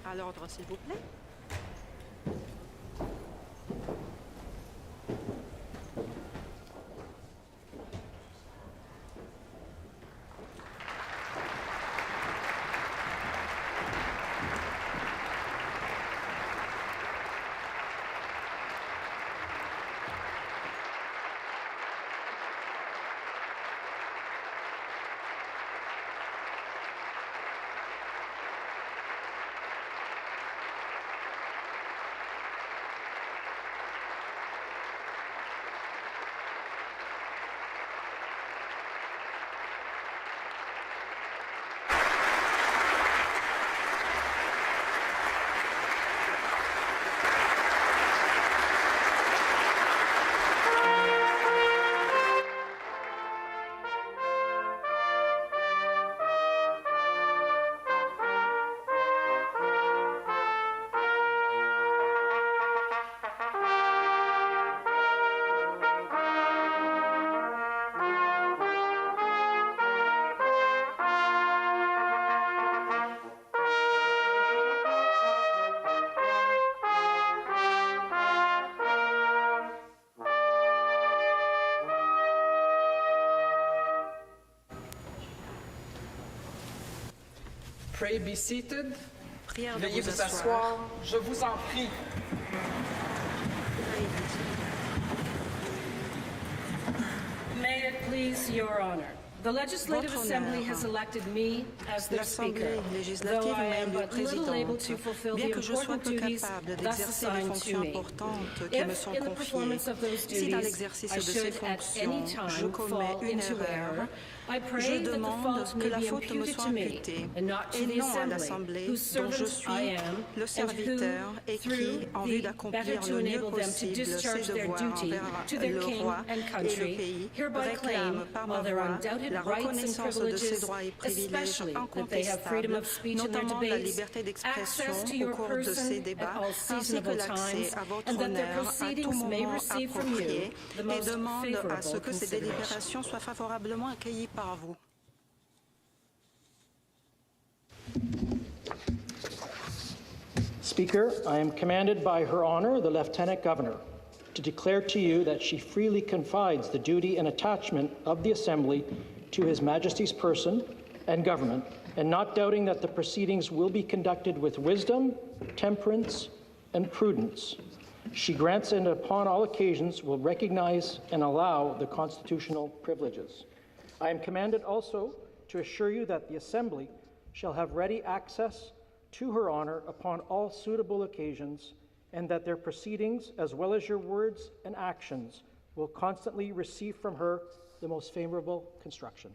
À l'ordre, s'il vous plaît. Pray be seated. Prière de Veuillez vous vous asseoir. asseoir, je vous en prie. May it please Your Honor. The Legislative Votre Assembly honneur. has elected me as their Speaker, L'Assemblée though législative I m'a am élu but little able présidente, to fulfill bien the que je sois important peu duties capable thus d'exercer les assigned to fonctions me. importantes qui me sont If in the confiées. performance of those Si dans duties l'exercice I de ces should at any fonctions, je time commets fall une into erreur, error, I je pray that the demande fault que may la be faute me imputed soit to me imputée and not to et the non à Assembly, l'Assemblée whose dont je servant suis I am, le and serviteur who, et qui, through en vue the d'accomplir better to le mieux enable them to possible ses discharge their devoirs duty to envers their le king roi and et le country, pays, hereby claim réclame par ma all their voix undoubted la rights and reconnaissance de ses privileges, droits et privilèges especially that they have freedom incontestables, of speech in their notamment la debates, liberté d'expression access to au your cours de ces person at débats, all ainsi que seasonable l'accès times, à votre and that their honneur à tout proceedings may moment receive from you approprié the et most demande à ce favorable que ces consideration. délibérations soient favorablement accueillies par vous. Speaker, I am commanded by Her Honor, the Lieutenant Governor, to declare to you that she freely confides the duty and attachment of the Assembly to His Majesty's person and government, and not doubting that the proceedings will be conducted with wisdom, temperance, and prudence. She grants and upon all occasions will recognize and allow the constitutional privileges. I am commanded also to assure you that the Assembly shall have ready access to Her Honor upon all suitable occasions, and that their proceedings, as well as your words and actions, will constantly receive from her the most favorable construction.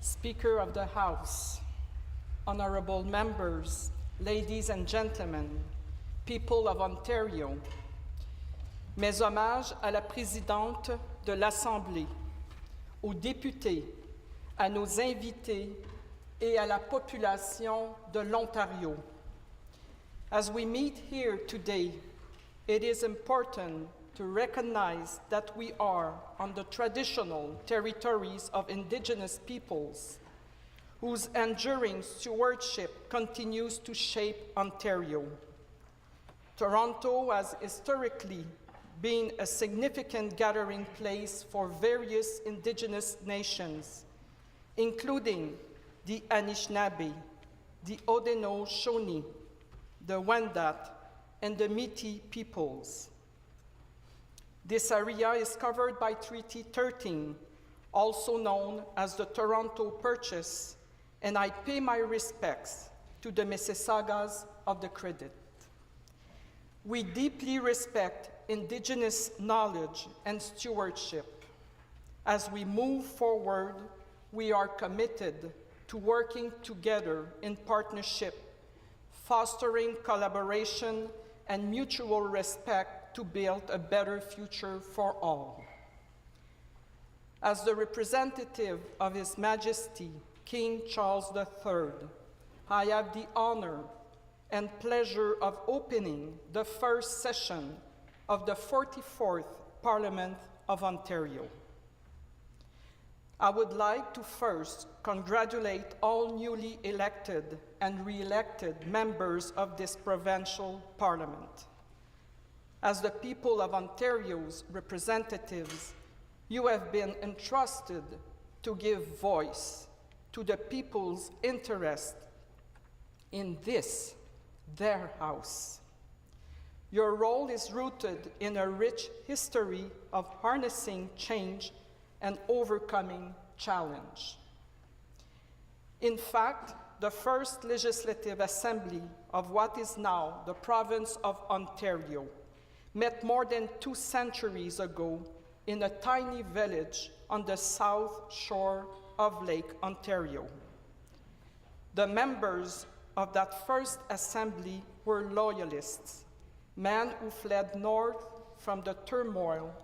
Speaker of the House, honorable members, ladies and gentlemen, people of Ontario, mes hommages à la présidente de l'Assemblée, aux députés, à nos invités et à la population de l'Ontario. As we meet here today, it is important to recognize that we are on the traditional territories of Indigenous peoples, whose enduring stewardship continues to shape Ontario. Toronto has historically been a significant gathering place for various Indigenous nations, including the Anishinaabe, the Haudenosaunee, the Wendat, and the Métis peoples. This area is covered by Treaty 13, also known as the Toronto Purchase, and I pay my respects to the Mississaugas of the Credit. We deeply respect Indigenous knowledge and stewardship. As we move forward, we are committed to working together in partnership, fostering collaboration and mutual respect to build a better future for all. As the representative of His Majesty, King Charles III, I have the honor and pleasure of opening the first session of the 44th Parliament of Ontario. I would like to first congratulate all newly elected and re-elected members of this provincial parliament. As the people of Ontario's representatives, you have been entrusted to give voice to the people's interest in this, their house. Your role is rooted in a rich history of harnessing change and overcoming challenge. In fact, the first Legislative Assembly of what is now the province of Ontario met more than 2 centuries ago in a tiny village on the south shore of Lake Ontario. The members of that first assembly were loyalists, men who fled north from the turmoil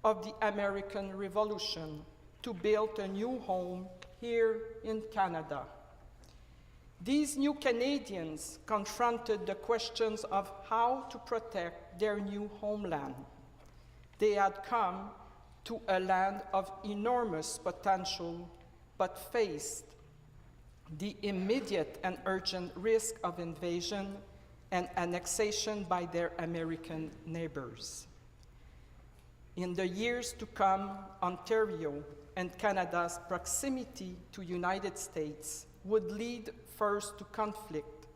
of the American Revolution to build a new home here in Canada. These new Canadians confronted the questions of how to protect their new homeland. They had come to a land of enormous potential, but faced the immediate and urgent risk of invasion and annexation by their American neighbors. In the years to come, Ontario and Canada's proximity to United States would lead first to conflict,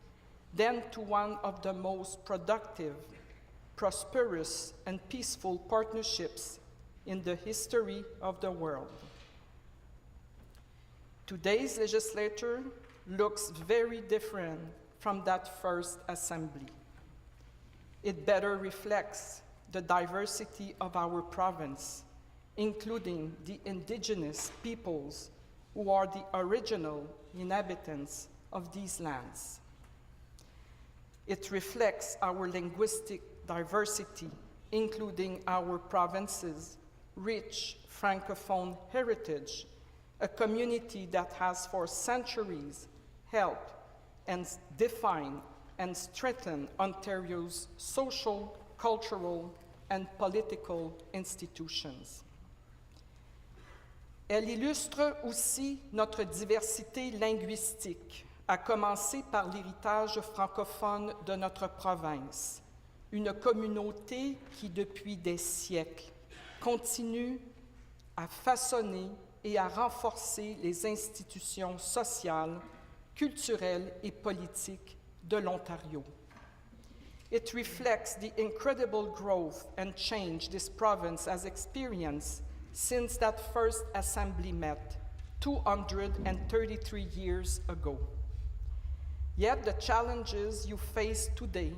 then to one of the most productive, prosperous, and peaceful partnerships in the history of the world. Today's legislature looks very different from that first assembly. It better reflects the diversity of our province, including the Indigenous peoples who are the original inhabitants of these lands. It reflects our linguistic diversity, including our province's rich Francophone heritage, a community that has for centuries helped and defined and strengthened Ontario's social, cultural, and political institutions. Elle illustre aussi notre diversité linguistique, à commencer par l'héritage francophone de notre province, une communauté qui, depuis des siècles, continue à façonner et à renforcer les institutions sociales, culturelles et politiques de l'Ontario. It reflects the incredible growth and change this province has experienced since that first assembly met 233 years ago. Yet the challenges you face today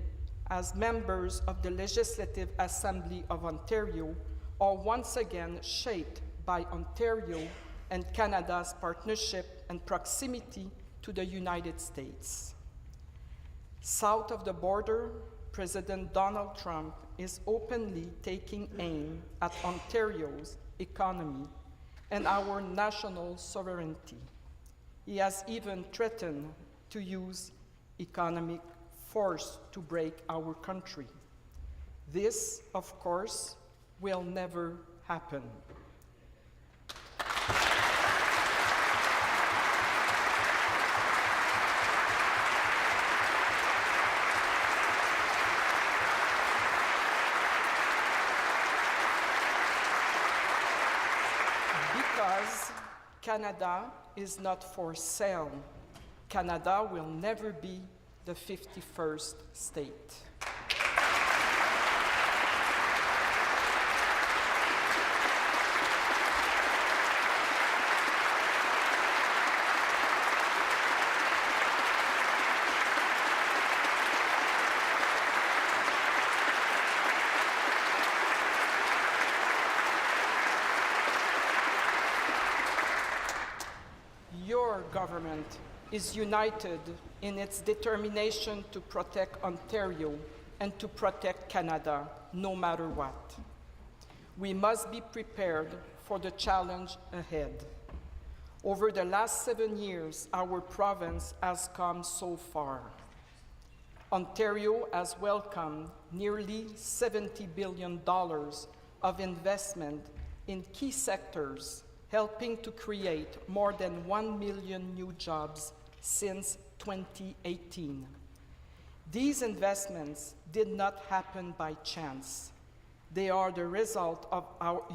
as members of the Legislative Assembly of Ontario are once again shaped by Ontario and Canada's partnership and proximity to the United States. South of the border, President Donald Trump is openly taking aim at Ontario's economy and our national sovereignty. He has even threatened to use economic force to break our country. This, of course, will never happen. Because Canada is not for sale, Canada will never be the 51st state. government is united in its determination to protect Ontario and to protect Canada, no matter what. We must be prepared for the challenge ahead. Over the last 7 years, our province has come so far. Ontario has welcomed nearly $70 billion of investment in key sectors, helping to create more than 1 million new jobs since 2018. These investments did not happen by chance. They are the result of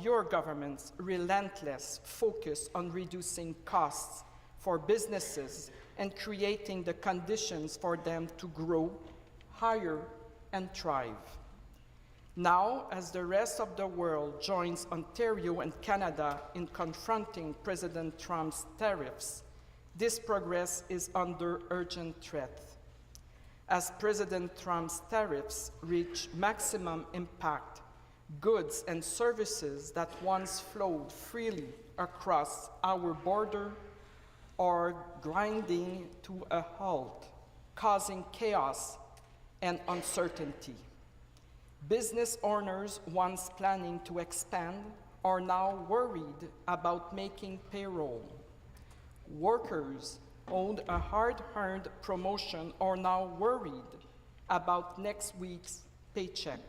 your government's relentless focus on reducing costs for businesses and creating the conditions for them to grow, hire, and thrive. Now, as the rest of the world joins Ontario and Canada in confronting President Trump's tariffs, this progress is under urgent threat. As President Trump's tariffs reach maximum impact, goods and services that once flowed freely across our border are grinding to a halt, causing chaos and uncertainty. Business owners once planning to expand are now worried about making payroll. Workers owed a hard-earned promotion are now worried about next week's paycheck.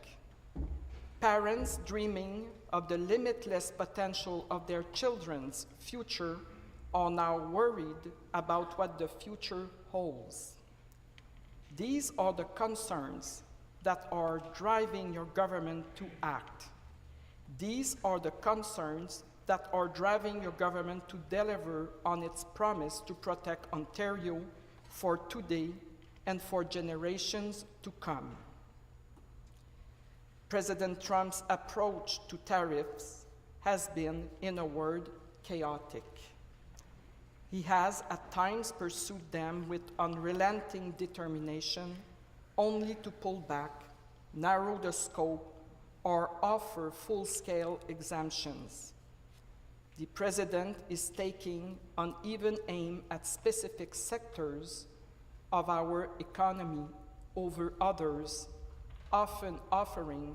Parents dreaming of the limitless potential of their children's future are now worried about what the future holds. These are the concerns that are driving your government to act. These are the concerns that are driving your government to deliver on its promise to protect Ontario for today and for generations to come. President Trump's approach to tariffs has been, in a word, chaotic. He has at times pursued them with unrelenting determination, only to pull back, narrow the scope, or offer full-scale exemptions. The President is taking uneven aim at specific sectors of our economy over others, often offering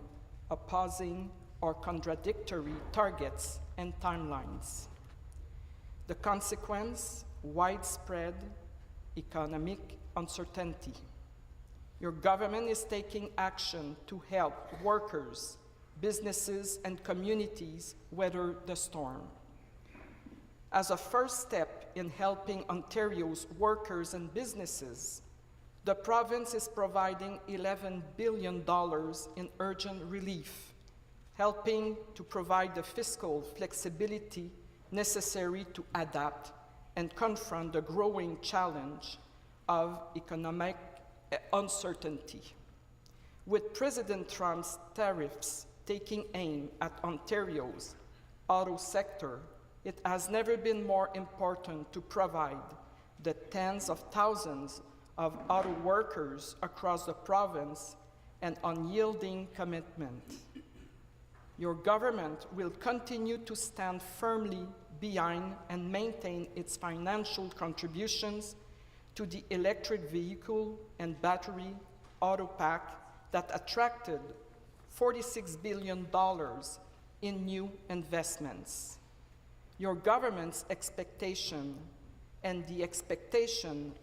opposing or contradictory targets and timelines. The consequence, widespread economic uncertainty. Your government is taking action to help workers, businesses, and communities weather the storm. As a first step in helping Ontario's workers and businesses, the province is providing $11 billion in urgent relief, helping to provide the fiscal flexibility necessary to adapt and confront the growing challenge of economic uncertainty. With President Trump's tariffs taking aim at Ontario's auto sector, it has never been more important to provide the tens of thousands of auto workers across the province an unyielding commitment. Your government will continue to stand firmly behind and maintain its financial contributions to the electric vehicle and battery auto pack that attracted $46 billion in new investments. Your government's expectation and the expectation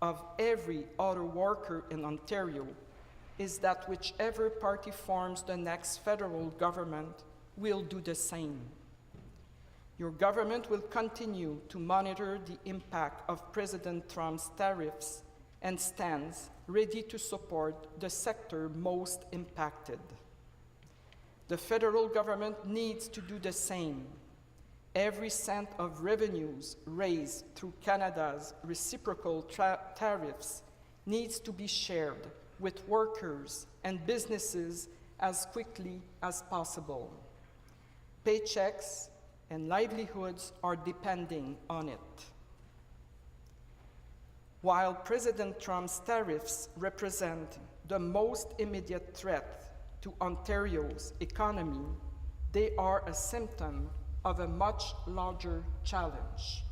of every auto worker in Ontario is that whichever party forms the next federal government will do the same. Your government will continue to monitor the impact of President Trump's tariffs and stands ready to support the sector most impacted. The federal government needs to do the same. Every cent of revenues raised through Canada's reciprocal tariffs needs to be shared with workers and businesses as quickly as possible. Paychecks and livelihoods are depending on it. While President Trump's tariffs represent the most immediate threat to Ontario's economy, they are a symptom of a much larger challenge.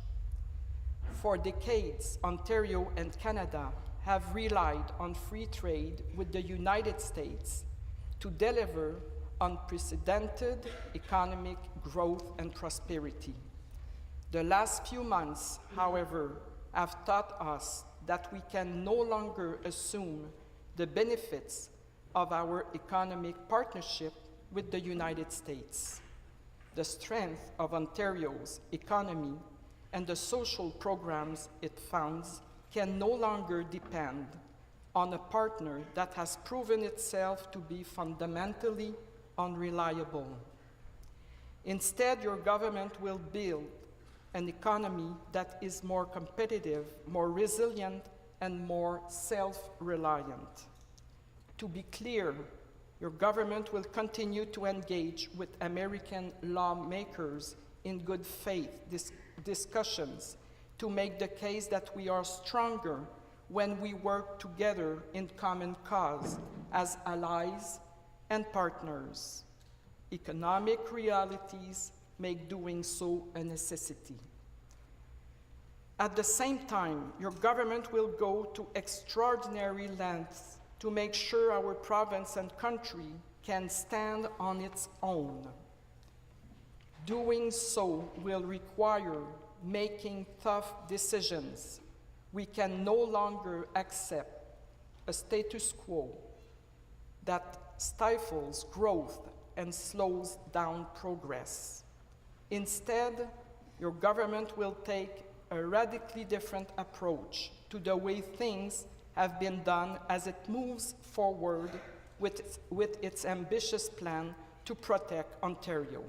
For decades, Ontario and Canada have relied on free trade with the United States to deliver unprecedented economic growth and prosperity. The last few months, however, have taught us that we can no longer assume the benefits of our economic partnership with the United States. The strength of Ontario's economy and the social programs it funds can no longer depend on a partner that has proven itself to be fundamentally unreliable. Instead, your government will build an economy that is more competitive, more resilient, and more self-reliant. To be clear, your government will continue to engage with American lawmakers in good faith discussions to make the case that we are stronger when we work together in common cause as allies and partners. Economic realities make doing so a necessity. At the same time, your government will go to extraordinary lengths to make sure our province and country can stand on its own. Doing so will require making tough decisions. We can no longer accept a status quo that stifles growth and slows down progress. Instead, your government will take a radically different approach to the way things have been done as it moves forward with its ambitious plan to protect Ontario.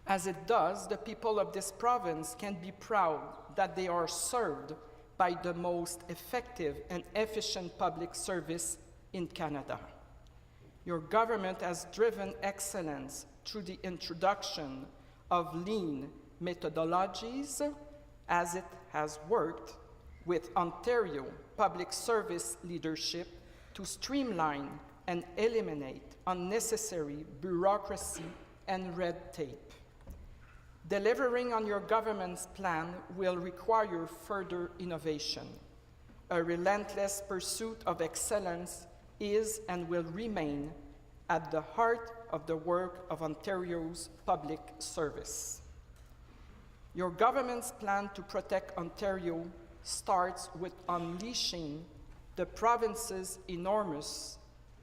As it does, the people of this province can be proud that they are served by the most effective and efficient public service in Canada. Your government has driven excellence through the introduction of lean methodologies, as it has worked with Ontario Public Service leadership to streamline and eliminate unnecessary bureaucracy and red tape. Delivering on your government's plan will require further innovation. A relentless pursuit of excellence is and will remain at the heart of the work of Ontario's public service. Your government's plan to protect Ontario starts with unleashing the province's enormous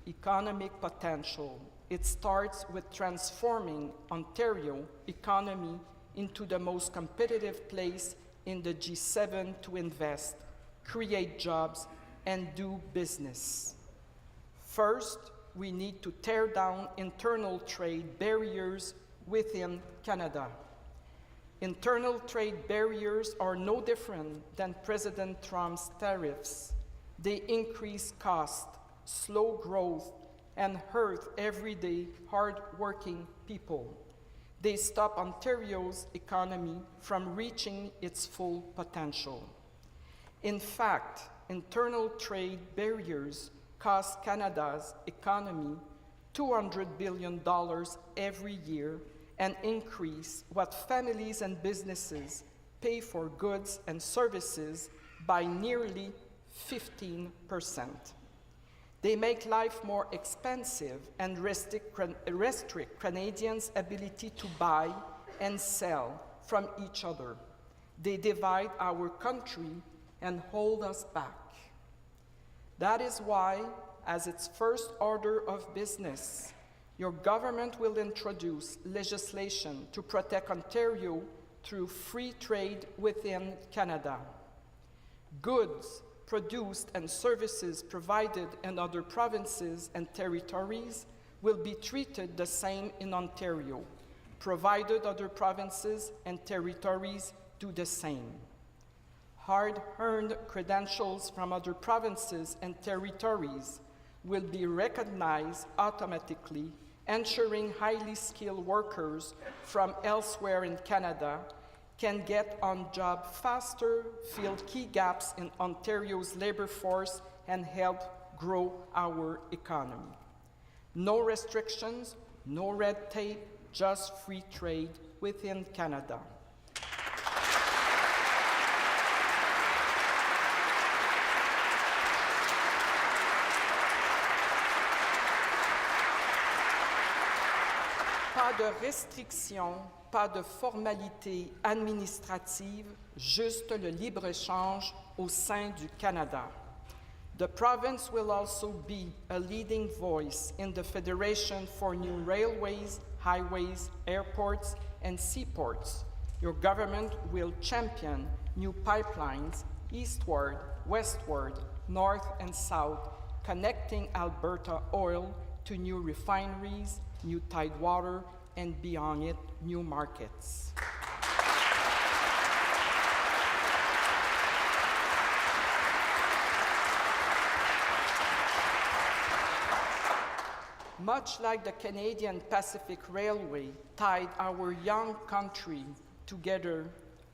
economic potential. It starts with transforming Ontario economy into the most competitive place in the G7 to invest, create jobs, and do business. First, we need to tear down internal trade barriers within Canada. Internal trade barriers are no different than President Trump's tariffs. They increase cost, slow growth, and hurt everyday, hard-working people. They stop Ontario's economy from reaching its full potential. In fact, internal trade barriers cost Canada's economy $200 billion every year and increase what families and businesses pay for goods and services by nearly 15%. They make life more expensive and restrict Canadians' ability to buy and sell from each other. They divide our country and hold us back. That is why, as its first order of business, your government will introduce legislation to protect Ontario through free trade within Canada. Goods produced and services provided in other provinces and territories will be treated the same in Ontario, provided other provinces and territories do the same. Hard-earned credentials from other provinces and territories will be recognized automatically, ensuring highly skilled workers from elsewhere in Canada can get on job faster, fill key gaps in Ontario's labor force, and help grow our economy. No restrictions, no red tape, just free trade within Canada. Pas de restrictions, pas de formalités administratives, juste le libre-échange au sein du Canada. The province will also be a leading voice in the Federation for New Railways, Highways, Airports, and Seaports. Your government will champion new pipelines eastward, westward, north, and south, connecting Alberta oil to new refineries, new tidewater, and beyond it, new markets. Much like the Canadian Pacific Railway tied our young country together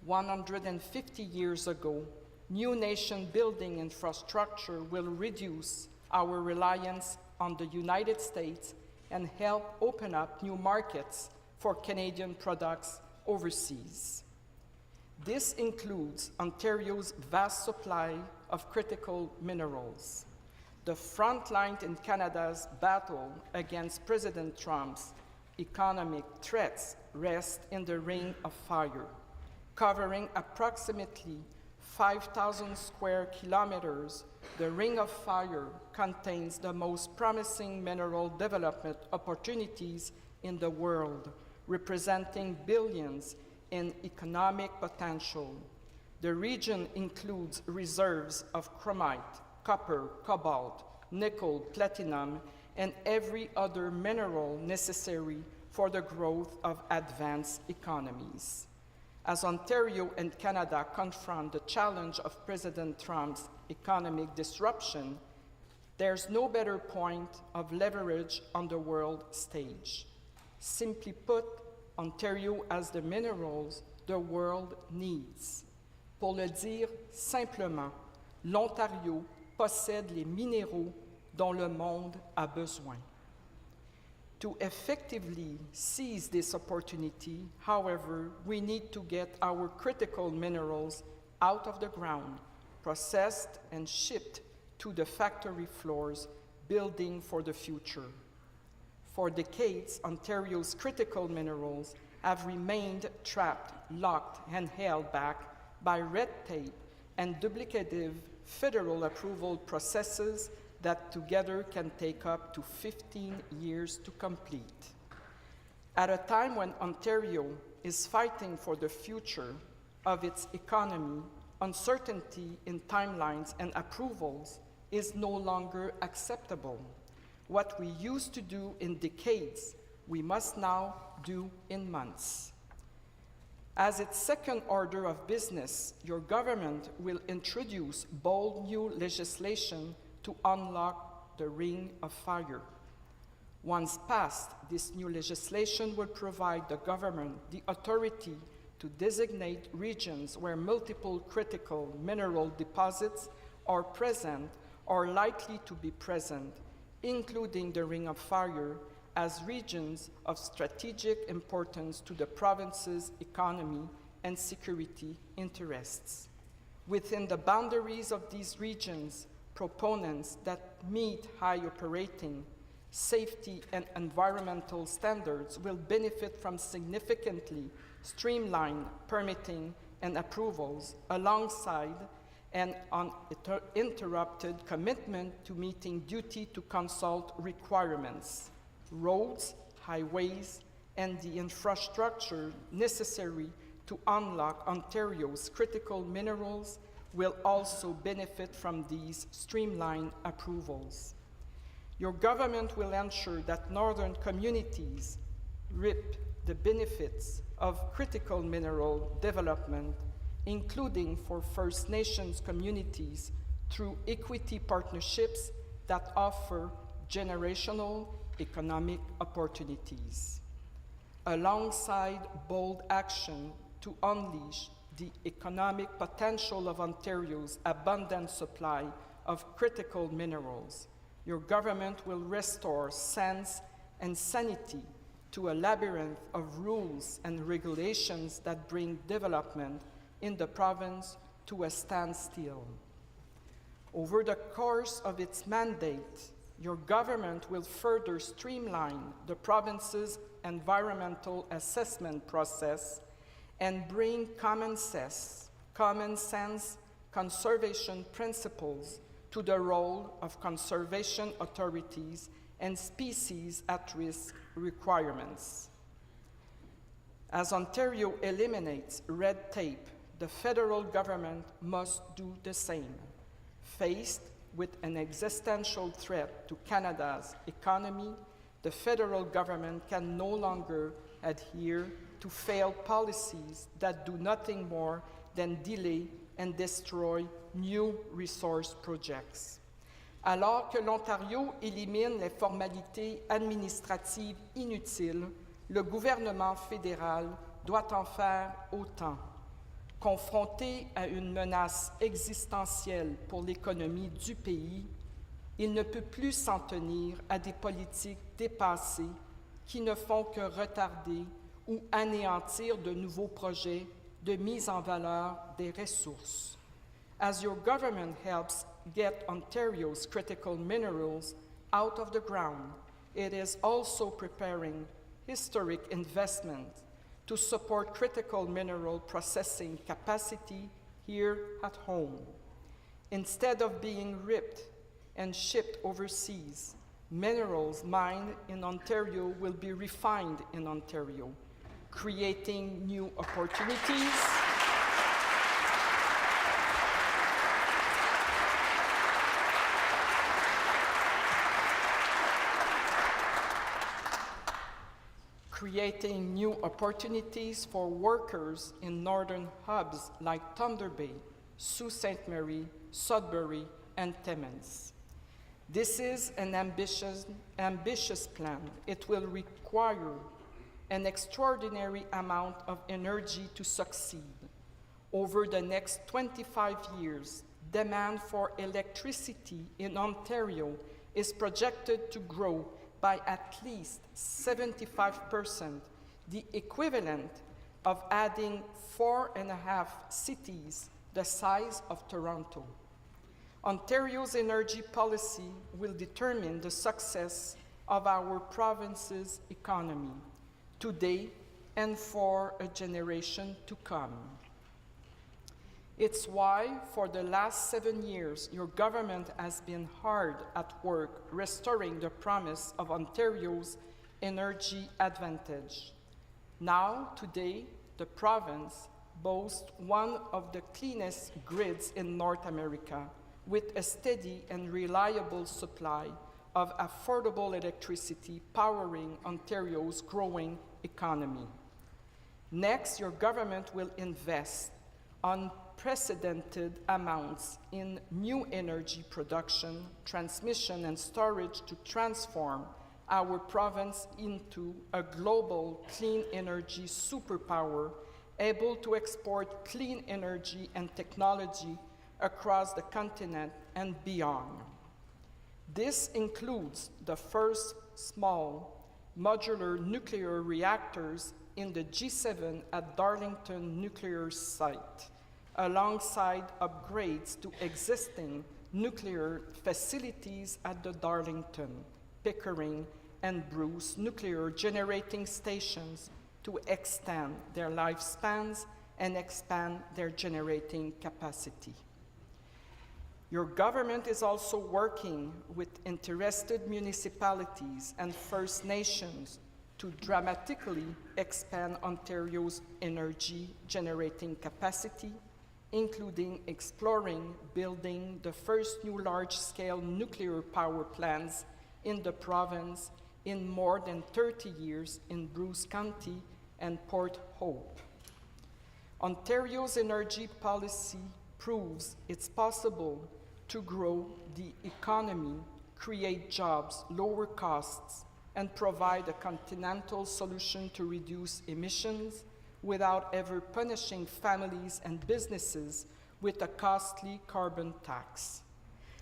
150 years ago, new nation-building infrastructure will reduce our reliance on the United States and help open up new markets for Canadian products overseas. This includes Ontario's vast supply of critical minerals. The front line in Canada's battle against President Trump's economic threats rests in the Ring of Fire, covering approximately 5,000 square kilometers. The Ring of Fire contains the most promising mineral development opportunities in the world, representing billions in economic potential. The region includes reserves of chromite, copper, cobalt, nickel, platinum, and every other mineral necessary for the growth of advanced economies. As Ontario and Canada confront the challenge of President Trump's economic disruption, there's no better point of leverage on the world stage. Simply put, Ontario has the minerals the world needs. Pour le dire simplement, l'Ontario possède les minéraux dont le monde a besoin. To effectively seize this opportunity, however, we need to get our critical minerals out of the ground, processed and shipped to the factory floors, building for the future. For decades, Ontario's critical minerals have remained trapped, locked, and held back by red tape and duplicative federal approval processes that together can take up to 15 years to complete. At a time when Ontario is fighting for the future of its economy, uncertainty in timelines and approvals is no longer acceptable. What we used to do in decades, we must now do in months. As its second order of business, your government will introduce bold new legislation to unlock the Ring of Fire. Once passed, this new legislation will provide the government the authority to designate regions where multiple critical mineral deposits are present or likely to be present, including the Ring of Fire, as regions of strategic importance to the province's economy and security interests. Within the boundaries of these regions, proponents that meet high operating, safety, and environmental standards will benefit from significantly streamlined permitting and approvals alongside an uninterrupted commitment to meeting duty to consult requirements. Roads, highways, and the infrastructure necessary to unlock Ontario's critical minerals will also benefit from these streamlined approvals. Your government will ensure that northern communities reap the benefits of critical mineral development, including for First Nations communities, through equity partnerships that offer generational economic opportunities. Alongside bold action to unleash the economic potential of Ontario's abundant supply of critical minerals, your government will restore sense and sanity to a labyrinth of rules and regulations that bring development in the province to a standstill. Over the course of its mandate, your government will further streamline the province's environmental assessment process and bring common sense conservation principles to the role of conservation authorities and species at risk requirements. As Ontario eliminates red tape, the federal government must do the same. Faced with an existential threat to Canada's economy, the federal government can no longer adhere to failed policies that do nothing more than delay and destroy new resource projects. Alors que l'Ontario élimine les formalités administratives inutiles, le gouvernement fédéral doit en faire autant. Confronté à une menace existentielle pour l'économie du pays, il ne peut plus s'en tenir à des politiques dépassées qui ne font que retarder ou anéantir de nouveaux projets de mise en valeur des ressources. As your government helps get Ontario's critical minerals out of the ground, it is also preparing historic investment to support critical mineral processing capacity here at home. Instead of being ripped and shipped overseas, minerals mined in Ontario will be refined in Ontario, creating new opportunities for workers in northern hubs like Thunder Bay, Sault Ste. Marie, Sudbury, and Timmins. This is an ambitious plan. It will require an extraordinary amount of energy to succeed. Over the next 25 years, demand for electricity in Ontario is projected to grow by at least 75%, the equivalent of adding 4.5 cities the size of Toronto. Ontario's energy policy will determine the success of our province's economy today and for a generation to come. It's why, for the last 7 years, your government has been hard at work restoring the promise of Ontario's energy advantage. Now, today, the province boasts one of the cleanest grids in North America, with a steady and reliable supply of affordable electricity powering Ontario's growing economy. Next, your government will invest unprecedented amounts in new energy production, transmission, and storage to transform our province into a global clean energy superpower, able to export clean energy and technology across the continent and beyond. This includes the first small modular nuclear reactors in the G7 at Darlington nuclear site, alongside upgrades to existing nuclear facilities at the Darlington, Pickering, and Bruce nuclear generating stations to extend their lifespans and expand their generating capacity. Your government is also working with interested municipalities and First Nations to dramatically expand Ontario's energy generating capacity, including exploring building the first new large-scale nuclear power plants in the province in more than 30 years in Bruce County and Port Hope. Ontario's energy policy proves it's possible to grow the economy, create jobs, lower costs, and provide a continental solution to reduce emissions without ever punishing families and businesses with a costly carbon tax.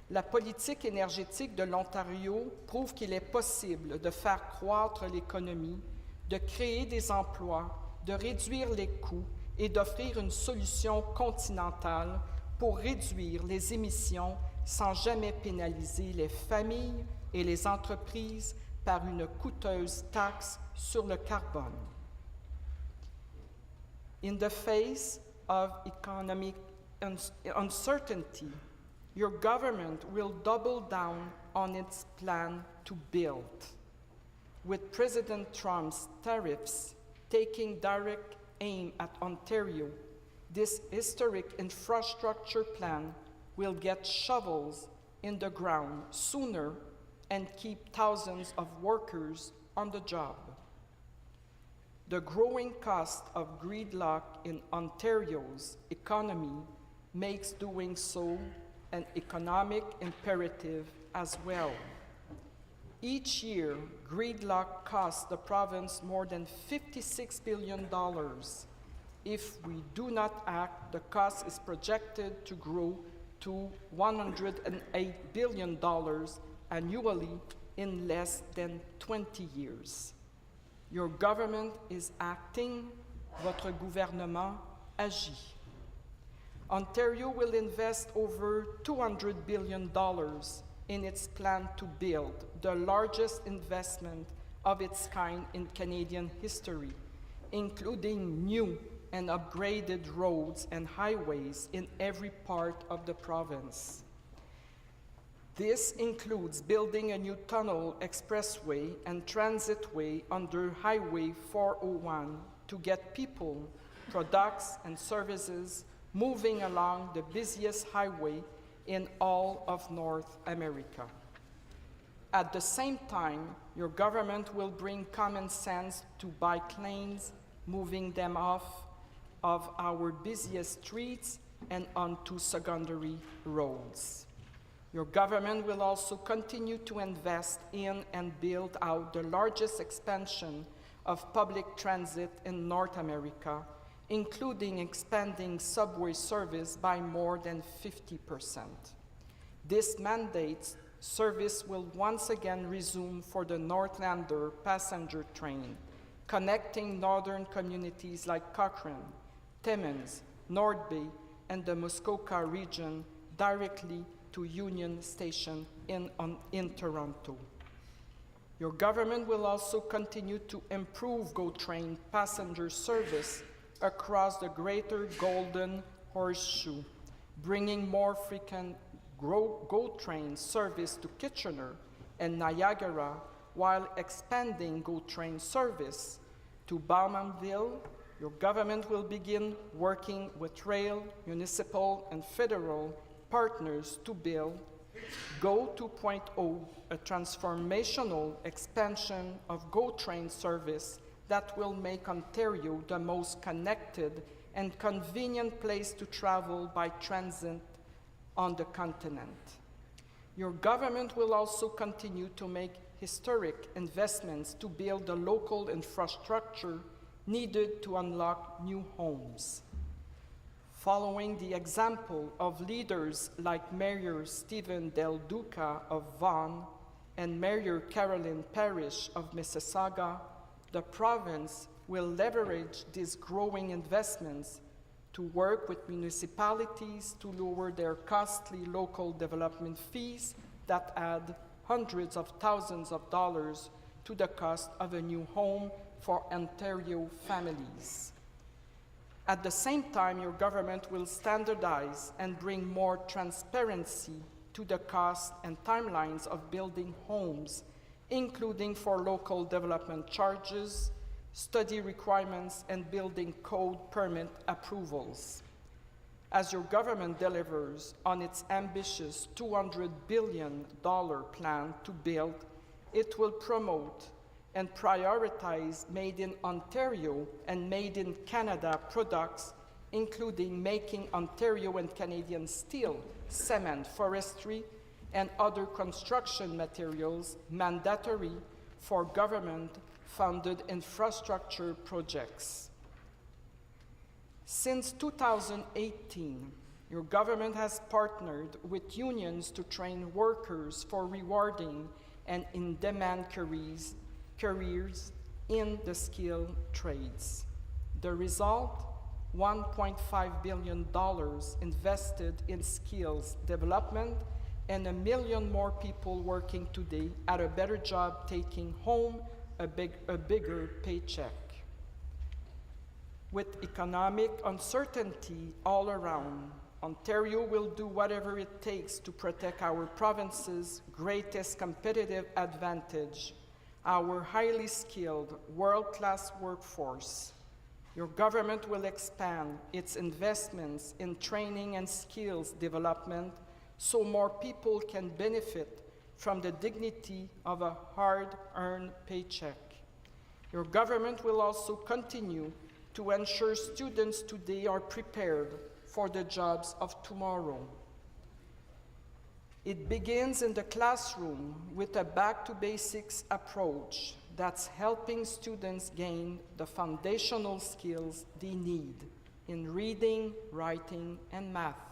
La politique énergétique de l'Ontario prouve qu'il est possible de faire croître l'économie, de créer des emplois, de réduire les coûts et d'offrir une solution continentale pour réduire les émissions sans jamais pénaliser les familles et les entreprises par une coûteuse taxe sur le carbone. In the face of economic uncertainty, your government will double down on its plan to build. With President Trump's tariffs taking direct aim at Ontario, this historic infrastructure plan will get shovels in the ground sooner and keep thousands of workers on the job. The growing cost of gridlock in Ontario's economy makes doing so an economic imperative as well. Each year, gridlock costs the province more than $56 billion. If we do not act, the cost is projected to grow to $108 billion annually in less than 20 years. Your government is acting, votre gouvernement agit. Ontario will invest over $200 billion in its plan to build the largest investment of its kind in Canadian history, including new and upgraded roads and highways in every part of the province. This includes building a new tunnel, expressway, and transitway under Highway 401 to get people, products, and services moving along the busiest highway in all of North America. At the same time, your government will bring common sense to bike lanes, moving them off of our busiest streets and onto secondary roads. Your government will also continue to invest in and build out the largest expansion of public transit in North America, including expanding subway service by more than 50%. This mandates service will once again resume for the Northlander passenger train, connecting northern communities like Cochrane, Timmins, North Bay, and the Muskoka region directly to Union Station in Toronto. Your government will also continue to improve GO Train passenger service across the Greater Golden Horseshoe, bringing more frequent GO Train service to Kitchener and Niagara, while expanding GO Train service to Bowmanville. Your government will begin working with rail, municipal, and federal partners to build GO 2.0, a transformational expansion of GO Train service that will make Ontario the most connected and convenient place to travel by transit on the continent. Your government will also continue to make historic investments to build the local infrastructure needed to unlock new homes. Following the example of leaders like Mayor Stephen Del Duca of Vaughan and Mayor Carolyn Parrish of Mississauga, the province will leverage these growing investments to work with municipalities to lower their costly local development fees that add hundreds of thousands of dollars to the cost of a new home for Ontario families. At the same time, your government will standardize and bring more transparency to the costs and timelines of building homes, including for local development charges, study requirements, and building code permit approvals. As your government delivers on its ambitious $200 billion plan to build, it will promote and prioritize Made in Ontario and Made in Canada products, including making Ontario and Canadian steel, cement, forestry, and other construction materials mandatory for government-funded infrastructure projects. Since 2018, your government has partnered with unions to train workers for rewarding and in-demand careers in the skilled trades. The result, $1.5 billion invested in skills development and 1 million more people working today at a better job taking home a bigger paycheck. With economic uncertainty all around, Ontario will do whatever it takes to protect our province's greatest competitive advantage, our highly skilled, world-class workforce. Your government will expand its investments in training and skills development so more people can benefit from the dignity of a hard-earned paycheck. Your government will also continue to ensure students today are prepared for the jobs of tomorrow. It begins in the classroom with a back-to-basics approach that's helping students gain the foundational skills they need in reading, writing, and math.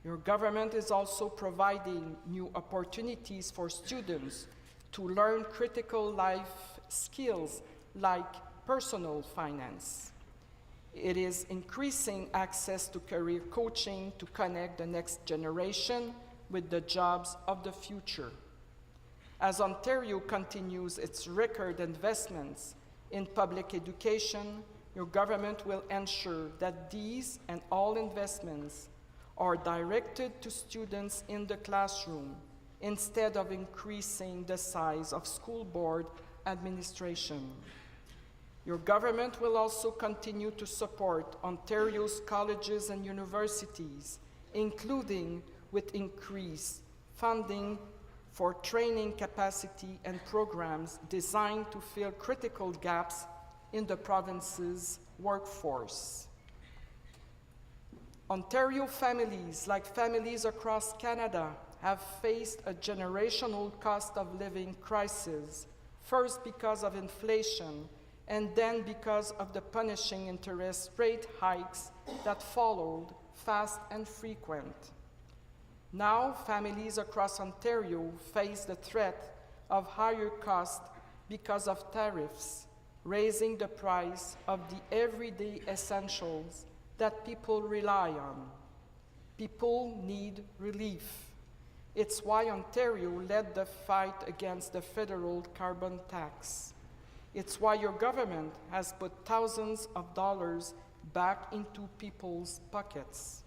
Your government is also providing new opportunities for students to learn critical life skills like personal finance. It is increasing access to career coaching to connect the next generation with the jobs of the future. As Ontario continues its record investments in public education, your government will ensure that these and all investments are directed to students in the classroom instead of increasing the size of school board administration. Your government will also continue to support Ontario's colleges and universities, including with increased funding for training capacity and programs designed to fill critical gaps in the province's workforce. Ontario families, like families across Canada, have faced a generational cost of living crisis, first because of inflation, and then because of the punishing interest rate hikes that followed, fast and frequent. Now, families across Ontario face the threat of higher costs because of tariffs, raising the price of the everyday essentials that people rely on. People need relief. It's why Ontario led the fight against the federal carbon tax. It's why your government has put thousands of dollars back into people's pockets.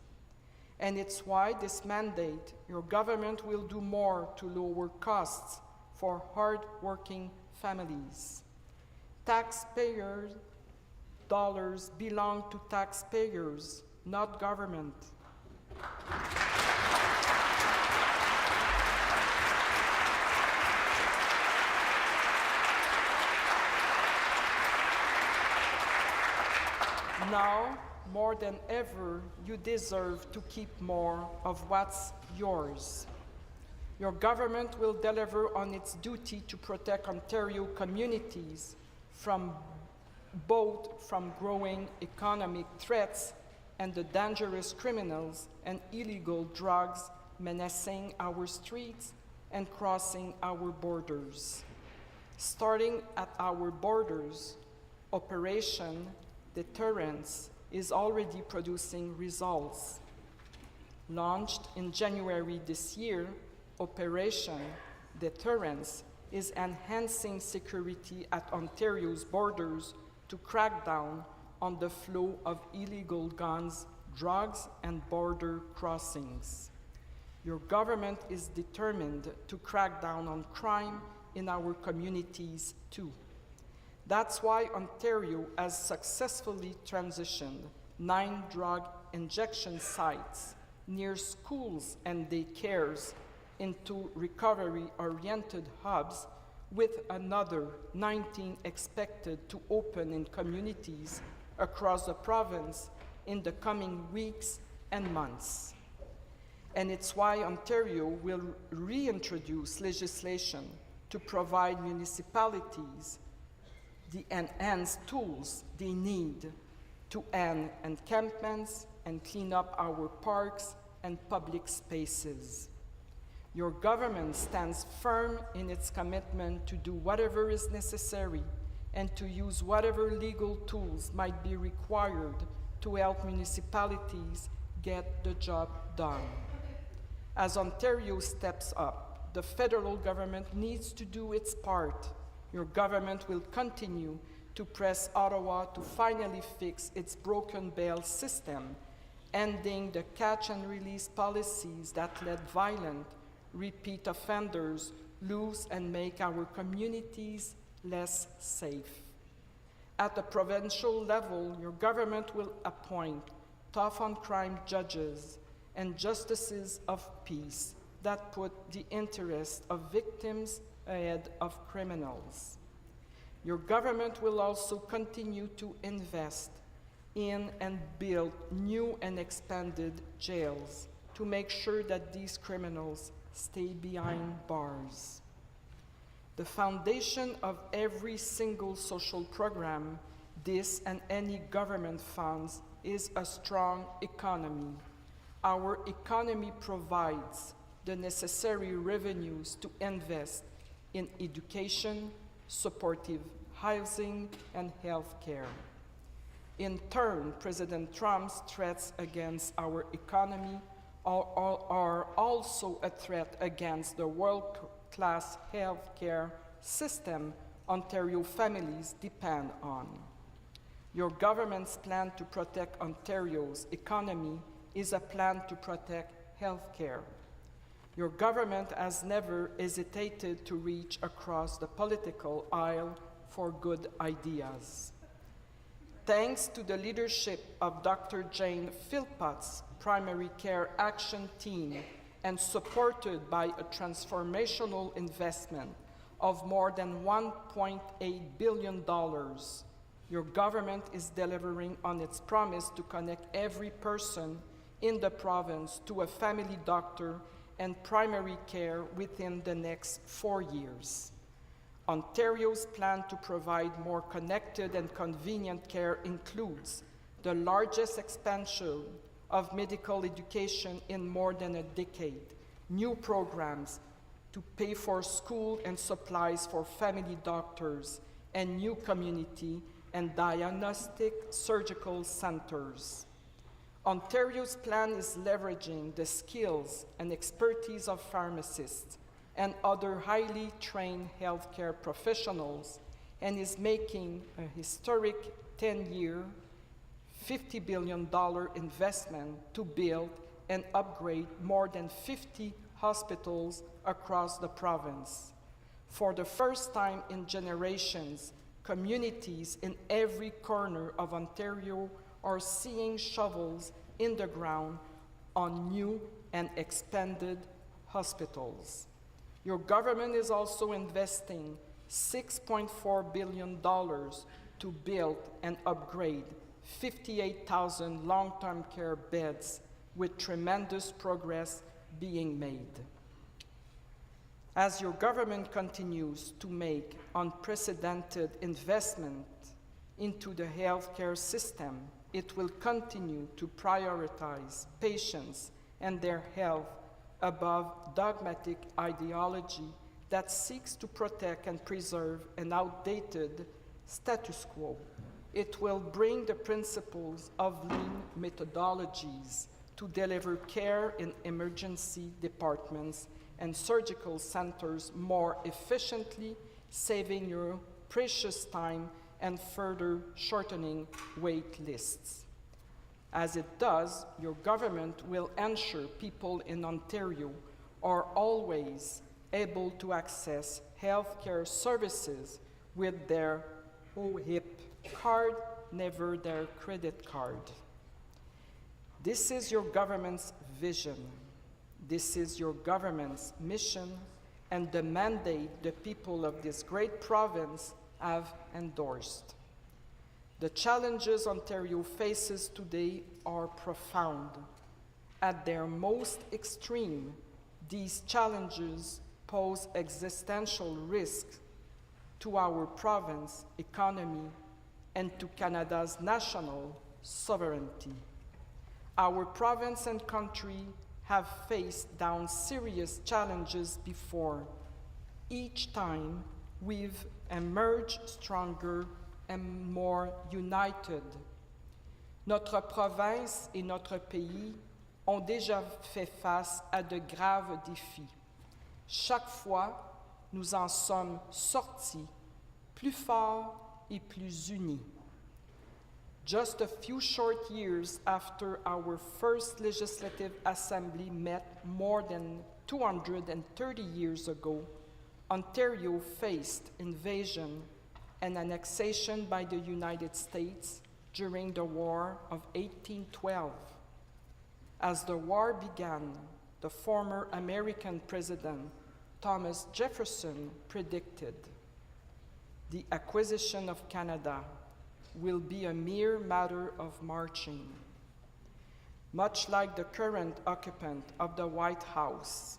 And it's why this mandate, your government will do more to lower costs for hard-working families. Taxpayers' dollars belong to taxpayers, not government. Now, more than ever, you deserve to keep more of what's yours. Your government will deliver on its duty to protect Ontario communities from growing economic threats and the dangerous criminals and illegal drugs menacing our streets and crossing our borders. Starting at our borders, Operation Tariffs is already producing results. Launched in January this year, Operation Tariffs is enhancing security at Ontario's borders to crack down on the flow of illegal guns, drugs, and border crossings. Your government is determined to crack down on crime in our communities too. That's why Ontario has successfully transitioned 9 drug injection sites near schools and daycares into recovery-oriented hubs, with another 19 expected to open in communities across the province in the coming weeks and months. And it's why Ontario will reintroduce legislation to provide municipalities the enhanced tools they need to end encampments and clean up our parks and public spaces. Your government stands firm in its commitment to do whatever is necessary and to use whatever legal tools might be required to help municipalities get the job done. As Ontario steps up, the federal government needs to do its part. Your government will continue to press Ottawa to finally fix its broken bail system, ending the catch and release policies that let violent, repeat offenders loose and make our communities less safe. At the provincial level, your government will appoint tough-on-crime judges and justices of peace that put the interests of victims ahead of criminals. Your government will also continue to invest in and build new and expanded jails to make sure that these criminals stay behind bars. The foundation of every single social program this and any government funds is a strong economy. Our economy provides the necessary revenues to invest in education, supportive housing, and health care. In turn, President Trump's threats against our economy are also a threat against the world-class health care system Ontario families depend on. Your government's plan to protect Ontario's economy is a plan to protect health care. Your government has never hesitated to reach across the political aisle for good ideas. Thanks to the leadership of Dr. Jane Philpott's Primary Care Action Team and supported by a transformational investment of more than $1.8 billion, your government is delivering on its promise to connect every person in the province to a family doctor and primary care within the next 4 years. Ontario's plan to provide more connected and convenient care includes the largest expansion of medical education in more than a decade, new programs to pay for school and supplies for family doctors, and new community and diagnostic surgical centers. Ontario's plan is leveraging the skills and expertise of pharmacists and other highly trained healthcare professionals, and is making a historic 10-year, $50 billion investment to build and upgrade more than 50 hospitals across the province. For the first time in generations, communities in every corner of Ontario are seeing shovels in the ground on new and expanded hospitals. Your government is also investing $6.4 billion to build and upgrade 58,000 long-term care beds, with tremendous progress being made. As your government continues to make unprecedented investment into the healthcare system, it will continue to prioritize patients and their health above dogmatic ideology that seeks to protect and preserve an outdated status quo. It will bring the principles of lean methodologies to deliver care in emergency departments and surgical centers more efficiently, saving your precious time and further shortening wait lists. As it does, your government will ensure people in Ontario are always able to access healthcare services with their OHIP card, never their credit card. This is your government's vision. This is your government's mission and the mandate the people of this great province have endorsed. The challenges Ontario faces today are profound. At their most extreme, these challenges pose existential risks to our province economy and to Canada's national sovereignty. Our province and country have faced down serious challenges before. Each time, we've emerged stronger and more united. Notre province et notre pays ont déjà fait face à de graves défis. Chaque fois, nous en sommes sortis plus forts et plus unis. Just a few short years after our first Legislative Assembly met more than 230 years ago, Ontario faced invasion and annexation by the United States during the War of 1812. As the war began, the former American President Thomas Jefferson predicted the acquisition of Canada will be a mere matter of marching. Much like the current occupant of the White House,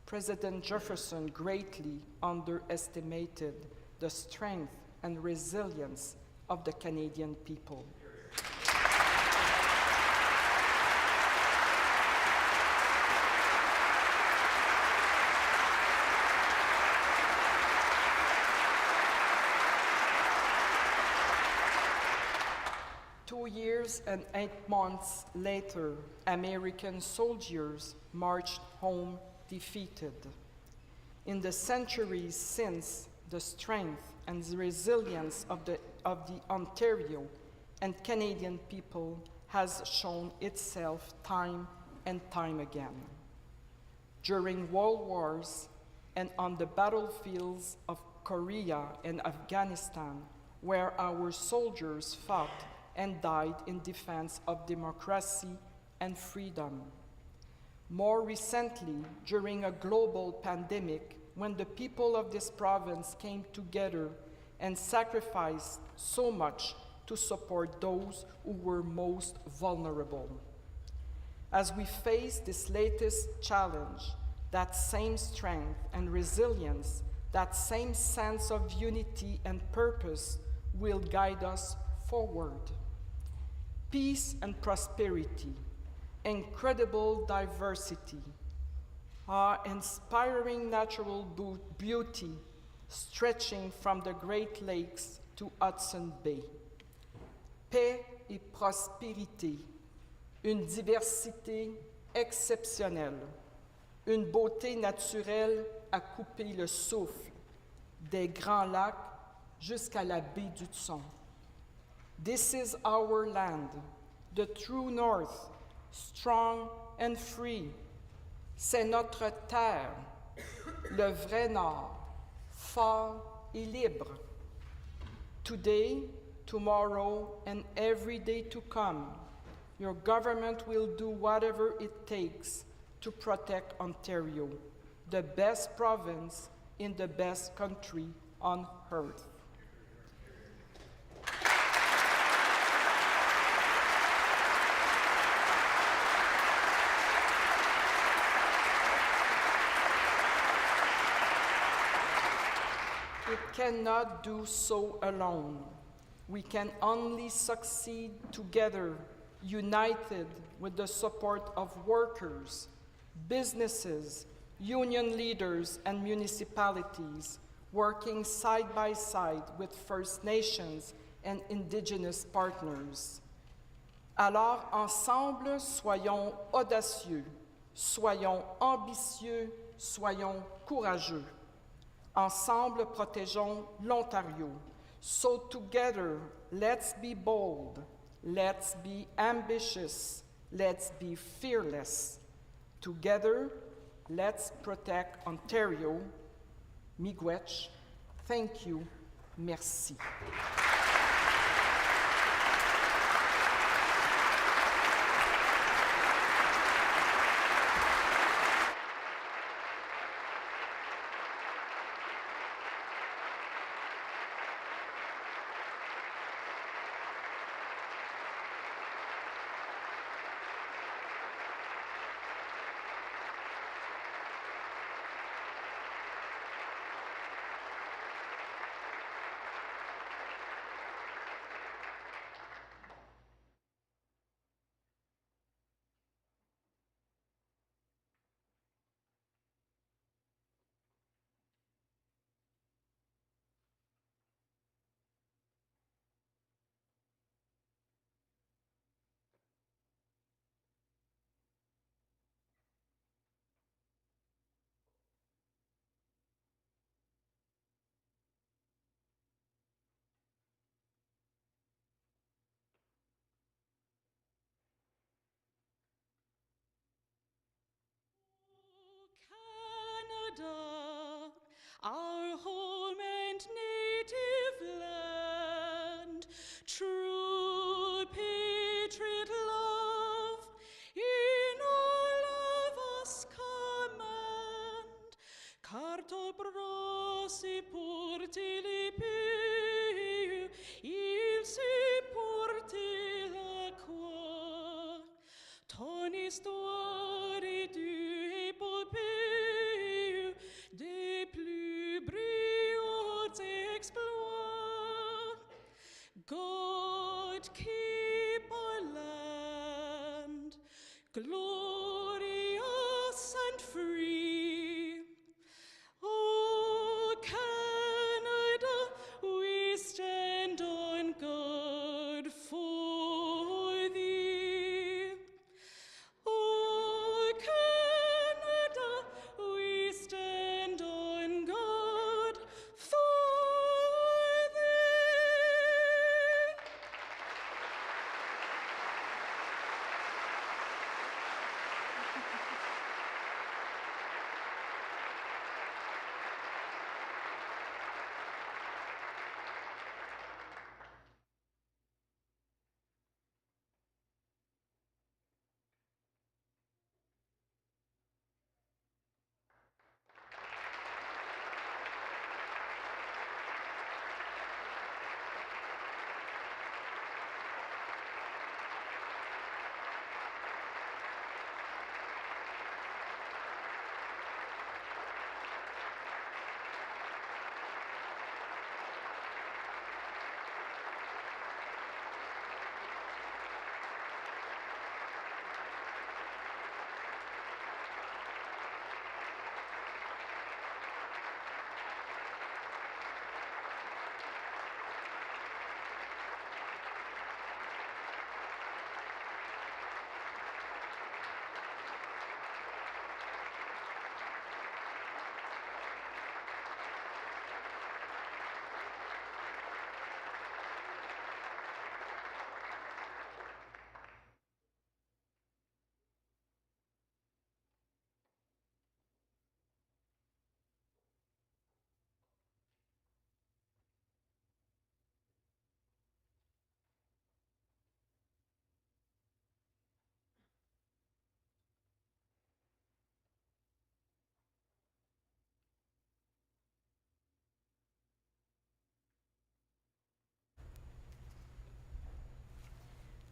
President Jefferson greatly underestimated the strength and resilience of the Canadian people. Two years and 8 months later, American soldiers marched home defeated. In the centuries since, the strength and the resilience of the Ontario and Canadian people has shown itself time and time again. During world wars and on the battlefields of Korea and Afghanistan, where our soldiers fought and died in defense of democracy and freedom. More recently, during a global pandemic, when the people of this province came together and sacrificed so much to support those who were most vulnerable. As we face this latest challenge, that same strength and resilience, that same sense of unity and purpose will guide us forward. Peace and prosperity, incredible diversity, our inspiring natural beauty stretching from the Great Lakes to Hudson Bay. Paix et prospérité, une diversité exceptionnelle, une beauté naturelle à couper le souffle, des Grands Lacs jusqu'à la baie d'Hudson. This is our land, the true North, strong and free. C'est notre terre, le vrai Nord, fort et libre. Today, tomorrow, and every day to come, your government will do whatever it takes to protect Ontario, the best province in the best country on earth. It cannot do so alone. We can only succeed together, united with the support of workers, businesses, union leaders, and municipalities, working side by side with First Nations and Indigenous partners. Alors, ensemble, soyons audacieux, soyons ambitieux, soyons courageux. Ensemble, protégeons l'Ontario. So together, let's be bold, let's be ambitious, let's be fearless. Together, let's protect Ontario. Miigwech, thank you, merci. that keep our land glorious and free. Oh, Canada, we stand on guard for thee. Oh, Canada, we stand on guard for thee.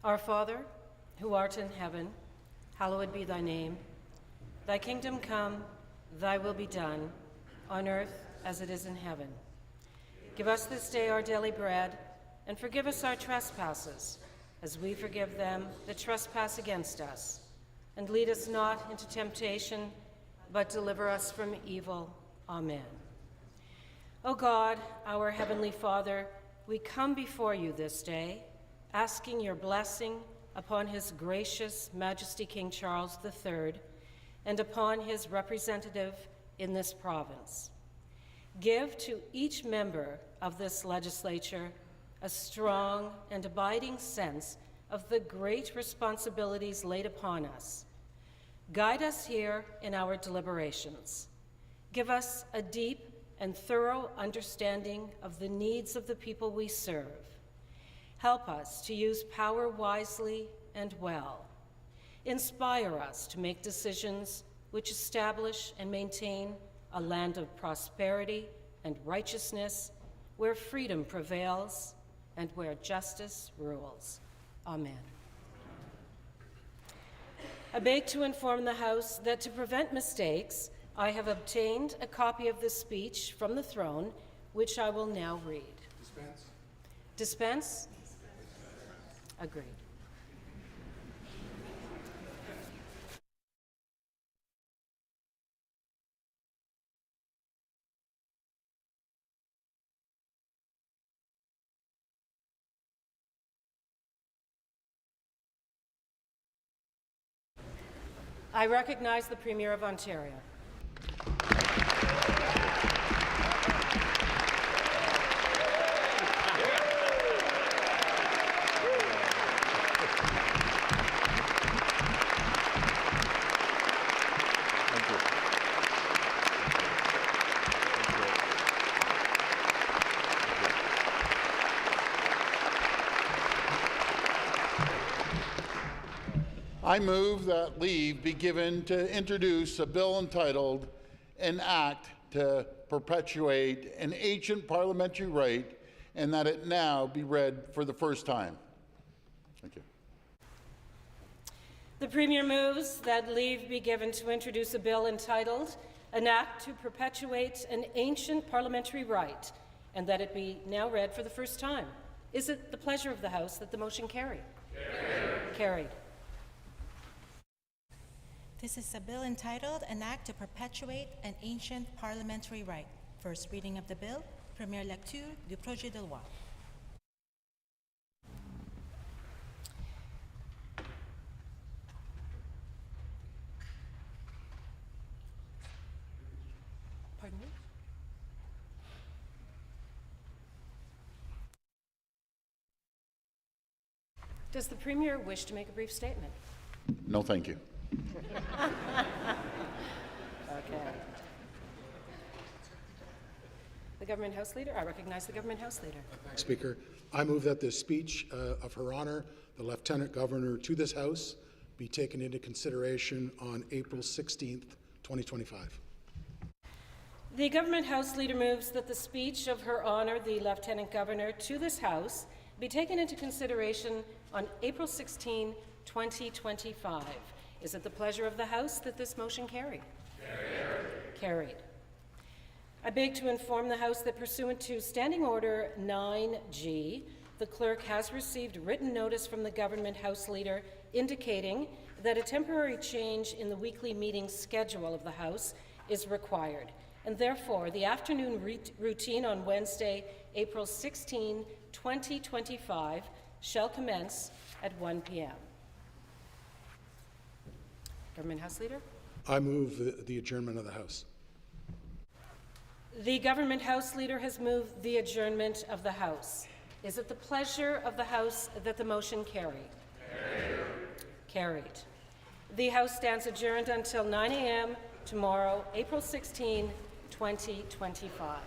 Our Father, who art in heaven, hallowed be thy name. Thy kingdom come, thy will be done, on earth as it is in heaven. Give us this day our daily bread, and forgive us our trespasses, as we forgive them that trespass against us. And lead us not into temptation, but deliver us from evil. Amen. O God, our heavenly Father, we come before you this day, asking your blessing upon His gracious Majesty King Charles III and upon his representative in this province. Give to each member of this legislature a strong and abiding sense of the great responsibilities laid upon us. Guide us here in our deliberations. Give us a deep and thorough understanding of the needs of the people we serve. Help us to use power wisely and well. Inspire us to make decisions which establish and maintain a land of prosperity and righteousness, where freedom prevails and where justice rules. Amen. I beg to inform the House that to prevent mistakes, I have obtained a copy of this speech from the throne, which I will now read. Dispense. Dispense? Agreed. I recognize the Premier of Ontario. I move that leave be given to introduce a bill entitled An Act to Perpetuate an Ancient Parliamentary Right, and that it now be read for the first time. Thank you. The Premier moves that leave be given to introduce a bill entitled An Act to Perpetuate an Ancient Parliamentary Right, and that it be now read for the first time. Is it the pleasure of the House that the motion carry? Carried. This is a bill entitled An Act to Perpetuate an Ancient Parliamentary Right. First reading of the bill, première lecture du projet de loi. Pardon me? Does the Premier wish to make a brief statement? No, thank you. Okay. The Government House Leader, I recognize the Government House Leader. Speaker, I move that the speech of Her Honour, the Lieutenant Governor, to this House be taken into consideration on April 16th, 2025. The Government House Leader moves that the speech of Her Honour, the Lieutenant Governor, to this House be taken into consideration on April 16, 2025. Is it the pleasure of the House that this motion carry? Carried. I beg to inform the House that pursuant to Standing Order 9G, the Clerk has received written notice from the Government House Leader indicating that a temporary change in the weekly meeting schedule of the House is required, and therefore the afternoon routine on Wednesday, April 16, 2025 shall commence at 1 p.m. Government House Leader? I move the adjournment of the House. The Government House Leader has moved the adjournment of the House. Is it the pleasure of the House that the motion carry? Carried. The House stands adjourned until 9 a.m. tomorrow, April 16, 2025.